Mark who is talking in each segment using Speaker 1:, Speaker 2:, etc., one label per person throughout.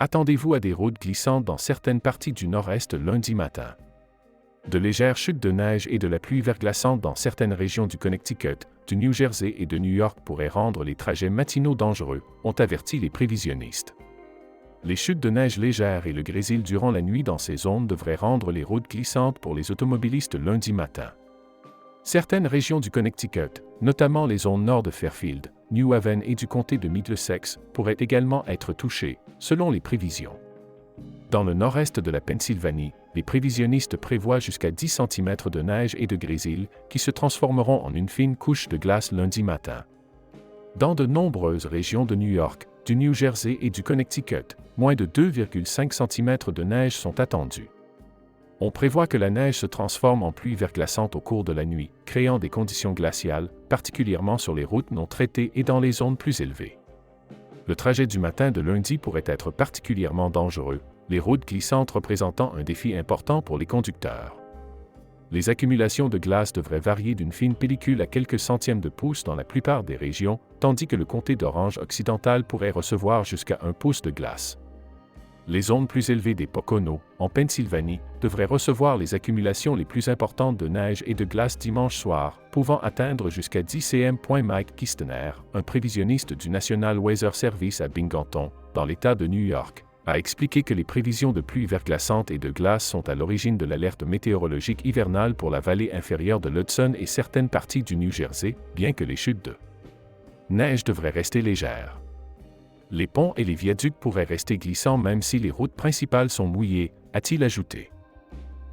Speaker 1: Attendez-vous à des routes glissantes dans certaines parties du nord-est lundi matin. De légères chutes de neige et de la pluie verglaçante dans certaines régions du Connecticut, du New Jersey et de New York pourraient rendre les trajets matinaux dangereux, ont averti les prévisionnistes. Les chutes de neige légères et le grésil durant la nuit dans ces zones devraient rendre les routes glissantes pour les automobilistes lundi matin. Certaines régions du Connecticut, notamment les zones nord de Fairfield, New Haven et du comté de Middlesex, pourraient également être touchées, selon les prévisions. Dans le nord-est de la Pennsylvanie, les prévisionnistes prévoient jusqu'à 10 cm de neige et de grésil qui se transformeront en une fine couche de glace lundi matin. Dans de nombreuses régions de New York, du New Jersey et du Connecticut, moins de 2,5 cm de neige sont attendus. On prévoit que la neige se transforme en pluie verglaçante au cours de la nuit, créant des conditions glaciales, particulièrement sur les routes non traitées et dans les zones plus élevées. Le trajet du matin de lundi pourrait être particulièrement dangereux, les routes glissantes représentant un défi important pour les conducteurs. Les accumulations de glace devraient varier d'une fine pellicule à quelques centièmes de pouce dans la plupart des régions, tandis que le comté d'Orange occidental pourrait recevoir jusqu'à 1 pouce de glace. Les zones plus élevées des Poconos, en Pennsylvanie, devraient recevoir les accumulations les plus importantes de neige et de glace dimanche soir, pouvant atteindre jusqu'à 10 cm. Mike Kistener, un prévisionniste du National Weather Service à Binghamton, dans l'État de New York, a expliqué que les prévisions de pluie verglaçante et de glace sont à l'origine de l'alerte météorologique hivernale pour la vallée inférieure de l'Hudson et certaines parties du New Jersey, bien que les chutes de neige devraient rester légères. Les ponts et les viaducs pourraient rester glissants même si les routes principales sont mouillées, a-t-il ajouté.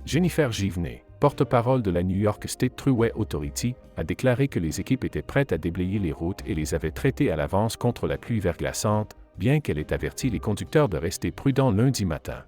Speaker 1: Jennifer Givenet, porte-parole de la New York State Thruway Authority, a déclaré que les équipes étaient prêtes à déblayer les routes et les avaient traitées à l'avance contre la pluie verglaçante, bien qu'elle ait averti les conducteurs de rester prudents lundi matin.